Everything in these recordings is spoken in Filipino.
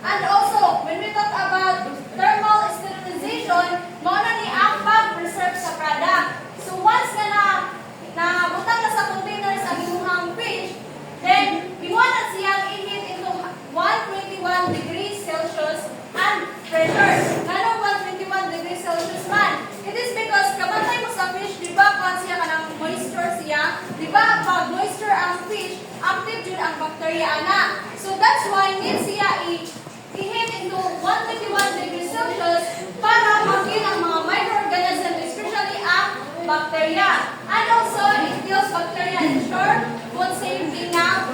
And also, when we talk about thermal sterilization, mao na ni ang pag-preserve sa product. So once na butang na sa containers ang imuhang fish, then imuha na siyang i-heat into 121 degrees Celsius and pressure. Nganong 121 degrees Celsius man? It is because kapantay mo sa fish, di ba kung siya ka ng moisture siya, di ba pag moisture ang fish, active yun ang bacteria ana. So that's why need siya i-heat into 121 degrees Celsius para mag-in ang mga microorganisms, especially ang bacteria. And also, it kills bacteria and ensure food safety na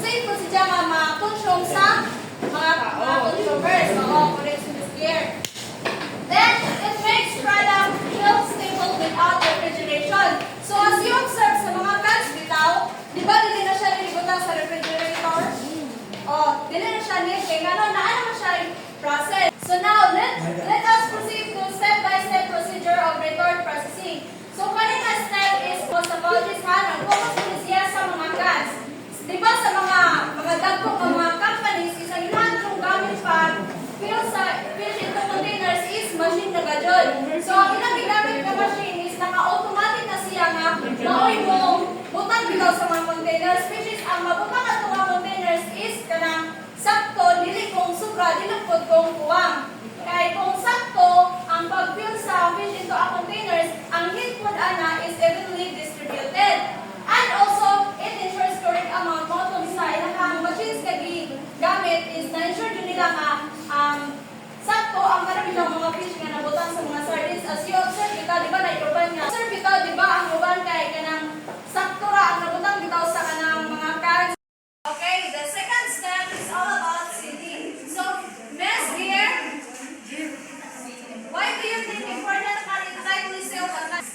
safe po siya nga ma-consume sa mga consumers. Oo, corrections here. Then, it makes product shelf stable without refrigeration. So, as you observe sa mga cans bitaw, di ba dili na siya nilibutan sa refrigerator? Oh, dili na siya nil, kaya gano'n, naano siya process. So now, let us proceed to step-by-step procedure of retort processing. So, kanina step is most about this hand, focus siya sa mga cans. Di ba sa mga dagkong mga companies, isang ilahan ng gamit pa, pero sa fish into containers is machine na gadyon. So, ang ilang ginamit na machine is naka-automatic na siya nga, maoy mo, butang bitaw sa mga containers, which is ang mabutang at mga containers is kanang sakto, dili kong sobra, dili kong kuwang. Kaya kung sakto, ang pag-fill sa fish into a containers, ang heat food ana is evenly distributed. And also, it ensures correct amount mo itong sa ilang machines kagi gamit is na-ensure din nila nga sakto ang marami ng mga fish nga nabutang sa mga sardines. As you observe, ikaw, di ba, na-iproban nga. Observe ikaw, di ba, ang uban kay kanang sakto ra ang nabutang bitaw sa kanang mga cans. Okay, the second step is all about sealing. So, best here, why do you think important na tightly sealed ang cans?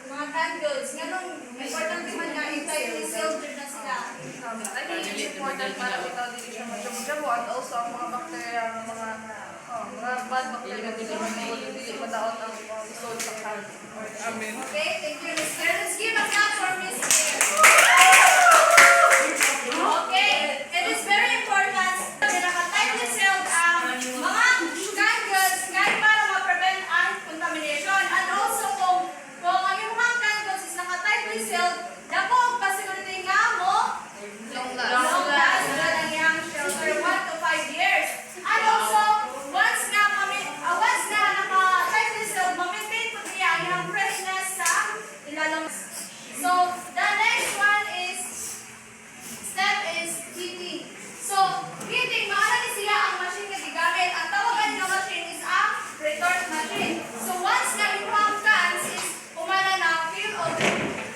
Mga canned goods. Ganun, important naman nga tightly sealed na sila. I think it's important para ikaw dili siya mag-jabo at also ang mga bacteria, mga bad bacteria dili madaot ang isod sa can. Amen. Okay, thank you, Ms. Claire. Let's give a clap for Ms. Claire. Okay, it is very important na naka-tightly sealed ang mga canned goods kahit para ma-prevent ang contamination. And also, kung ang iyong mga canned goods is naka-tightly sealed, dako ang possibility nga mo long last ang iyang shelter 1 to 5 years. And also, once na naka-tightly sealed, ma-maintain po niya ang iyang freshness sa ilalong. So, the next one is step is heating. So, heating, maaaring siya ang machine na gigamit. Ang tawagan ng machine is ang retort machine. So, once na yung cans is umana na fill of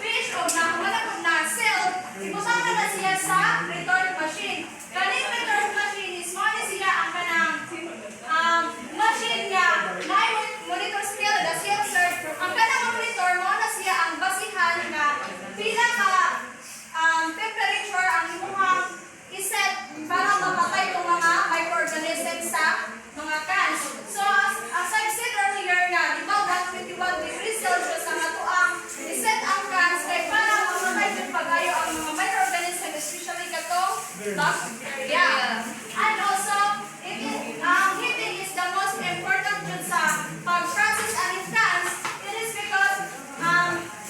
fish o na umana po na sealed, ibutang na siya sa retort machine. Kaning retort machine is maaaring siya ang kanang machine niya na monitor scale na siya sir. Ang kanang monitor mo na siya ang basihan na pila ka temperature ang imuhang iset para mapatay itong mga microorganisms sa mga cans. So, as I've said earlier nga, di ba 121 degrees Celsius ang ato ang iset ang cans kay para mamatay yung pagayo ang mga microorganisms, especially katong bacteria. And also, heating is the most important dun sa pag-process ang cans. It is because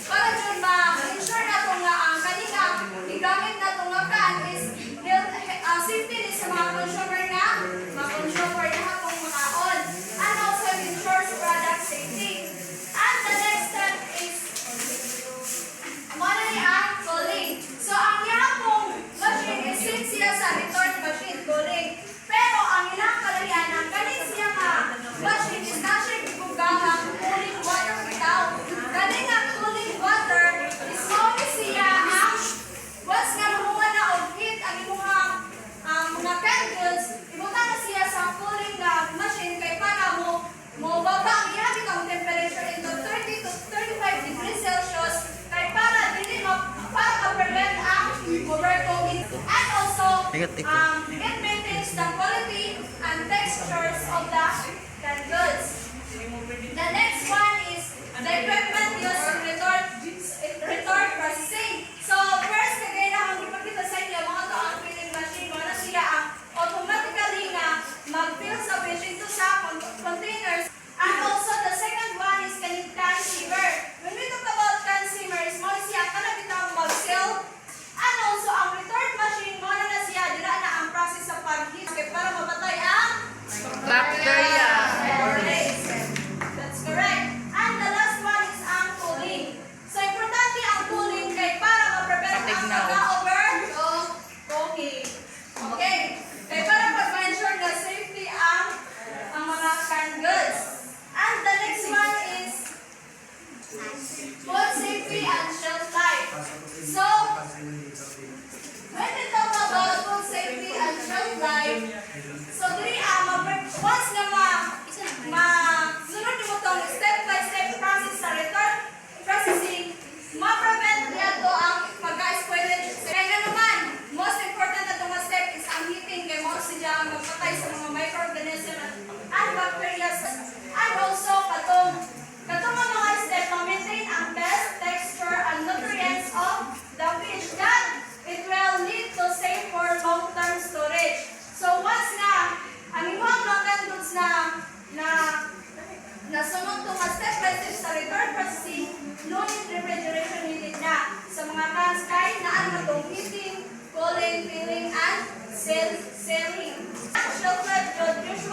para dun ma-ensure na ito nga ang kanina igamit na ito nga can is safety ni sa mga consumer na ma-consumer na hapong mga on. And also, it ensures product safety. And the next step is monitoring ang cooling. So, ang yapong machine is since siya sa retort machine cooling. Pero, ang ilang kalarian, ang kanin siya nga machine is na siya gugamang cooling water without. Kanin nga cooling water is only siya ang once nga mahuha na og heat ang imuhang mga canned goods, ibutan na siya sa cooling na machine kay para mo baba ang ihabit ang temperature into 30 to 35 degrees Celsius kay para dili para ma-prevent ang overcooking. And also, it maintains the quality and textures of the canned goods. The next one is the equipment used in retort processing. So, first, kagaya na ang ipakita sa inyo, mga to ang filling machine, mo na siya ang automatically selling. Sheltered nutrition